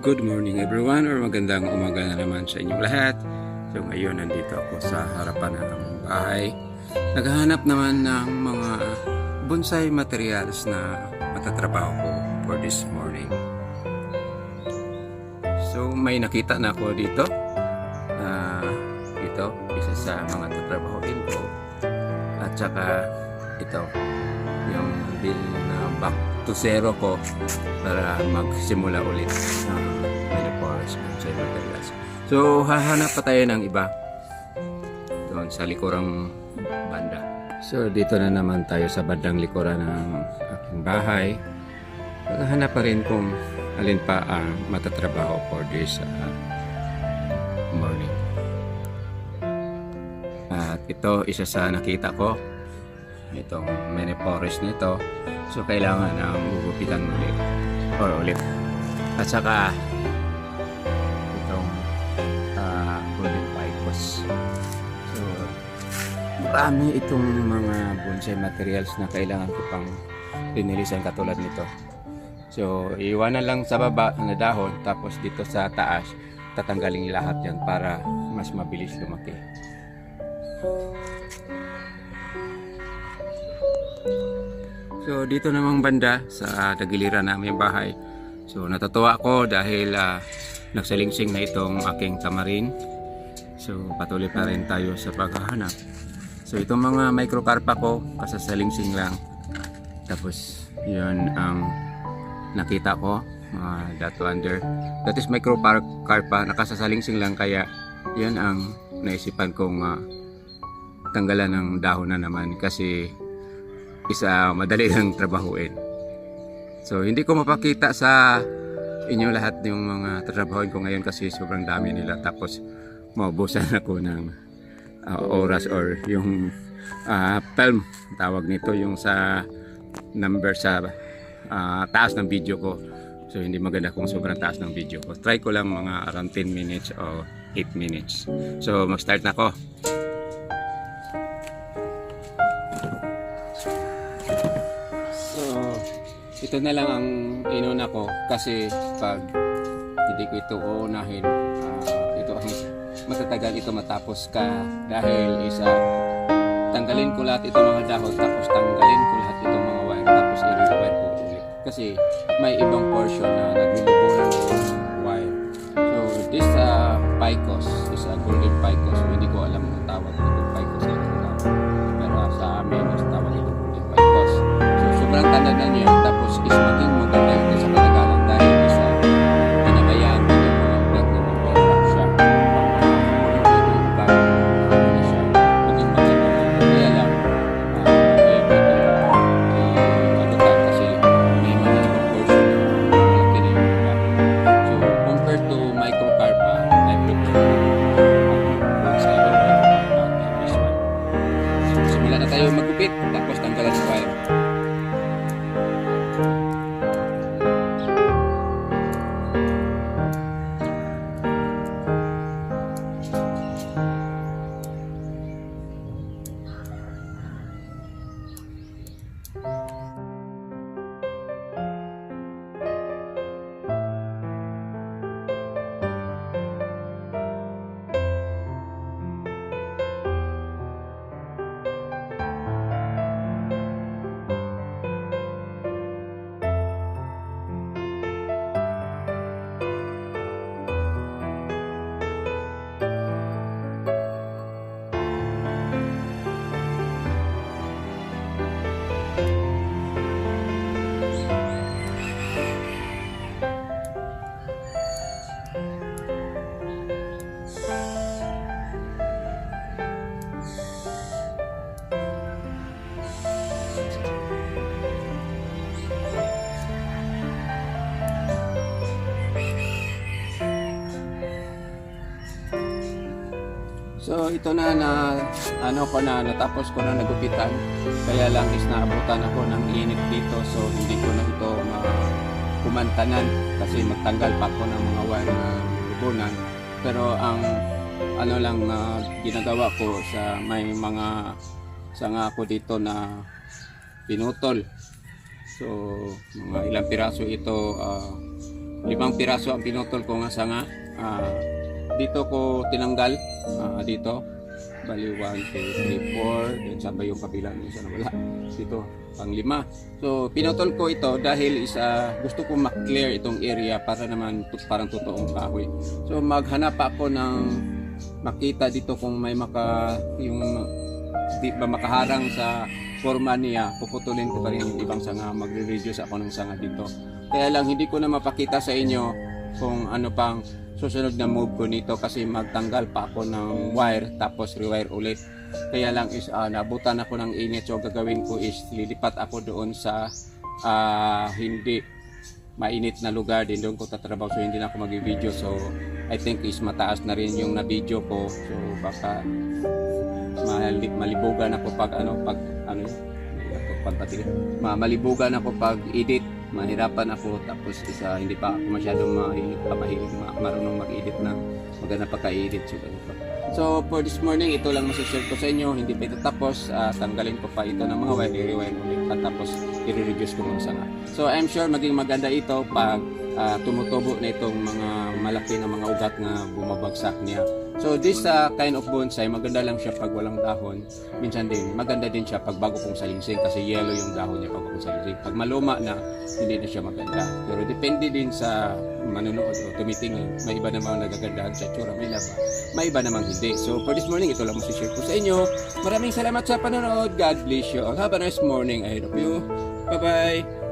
Good morning everyone, or magandang umaga na naman sa inyong lahat. So ngayon nandito ako sa harapan ng aming bahay. Naghahanap naman ng mga bonsai materials na matatrabaho ko for this morning. So may nakita na ako dito. Ito, isa sa mga tatrabahoin ko. At saka ito, yung bill na back to zero ko para magsimula ulit ng menopause bonsai materials. So hahanap pa tayo ng iba doon sa likurang banda. So dito na naman tayo sa bandang likuran ng aking bahay. Maghahanap pa rin kung alin pa ang matatrabaho for this morning. At ito, isa sa nakita ko, itong menopause nito. So kailangan ng gugupitan ulit. At saka itong golden picos. So marami itong mga bonsai materials na kailangan ko pang linilisan katulad nito. So iwanan lang sa baba na dahon, tapos dito sa taas tatanggalin lahat yan para mas mabilis lumaki. So dito namang banda sa tagiliran na aming bahay. So natutuwa ako dahil nagsalingsing na itong aking tamarin. So patuloy pa rin tayo sa paghahanap. So itong mga microcarpa ko, kasasalingsing lang. Tapos yun ang nakita ko, that under. That is microcarpa, nakasasalingsing lang, kaya yun ang naisipan kong tanggalan ng dahon na naman kasi isa madali lang trabahuin. So hindi ko mapakita sa inyo lahat yung mga trabahuin ko ngayon kasi sobrang dami nila, tapos maubusan ako ng oras or yung film tawag nito, yung sa number sa taas ng video ko. So hindi maganda kung sobrang taas ng video ko. Try ko lang mga around 10 minutes o 8 minutes. So mag-start na ako. Ito na lang ang inuna ko kasi pag hindi ko ito uunahin, ito ang matatagal ito matapos ka, dahil isa tanggalin ko lahat itong mga dahon, tapos tanggalin ko lahat itong mga wire, tapos i-rewire ko ulit kasi may ibang portion na naglulubunan ng wire. So this picos is a golden picos. So, hindi ko alam ang tawag ng picos sa English, pero sa amin is tawag ito golden picos. So sobrang tanda na niya, tapos is maging maganda ito sa katagalan dahil isa pinabayaan ko yung mga vlog na mag-program siya. Maging maganda. Kaya lang, kasi may mga ibang portion na malaki rin yung iba. So compared to microcarpa, I prefer bonsai or microcarpa than this one. So simula na tayo magupit, tapos tanggalan ng wire. So ito na natapos ko na nagupitan, kaya lang is naabutan ako ng init dito, so hindi ko na ito kumantanan kasi magtanggal pa ako ng mga wire na lubunan. Pero ang ginagawa ko sa may mga sanga ako dito na pinutol. So mga ilang piraso ito 5 piraso ang pinutol ko nga sanga. Dito ko tinanggal, dito. Bali 1, 2, 3, 4. Then sabay yung kabila ng isa na wala. Dito, pang 5. So, pinutol ko ito dahil gusto ko ma-clear itong area para naman parang totoong kahoy. So, maghanap ako ng makita dito kung may di ba makaharang sa forma niya. Puputulin ko pa rin yung ibang sanga. Magre-reduce ako ng sanga dito. Kaya lang, hindi ko na mapakita sa inyo kung ano pang susunod na move ko nito kasi magtanggal pa ako ng wire tapos rewire ulit. Kaya lang is nabutan ako ng init, so gagawin ko is lilipat ako doon sa hindi mainit na lugar, din doon ko tatrabaho, so hindi na ako mag-video. So I think is mataas na rin yung na-video ko, so baka malibugan ako malibugan ako pag edit, mahirapan ako, tapos hindi pa ako masyadong marunong mag-edit na maganda pagka-edit. So for this morning, ito lang masashare ko sa inyo, hindi pa ito tapos. Tanggalin ko pa ito ng mga wire, i-rewind ulit at tapos i-reduce ko mga sanga. So I'm sure maging maganda ito pag tumutubo na itong mga malaki na mga ugat na bumabagsak niya. So this kind of bonsai, maganda lang siya pag walang dahon. Minsan din, maganda din siya pag bago kong salingsing kasi yellow yung dahon niya pag bago kong salingsing. Pag maluma na, hindi na siya maganda. Pero depende din sa manonood o tumitingin. May iba namang nagagandahan sa tsura, may iba namang hindi. So for this morning, ito lang masishare ko sa inyo. Maraming salamat sa panonood. God bless you all. Have a nice morning. I love you. Bye-bye.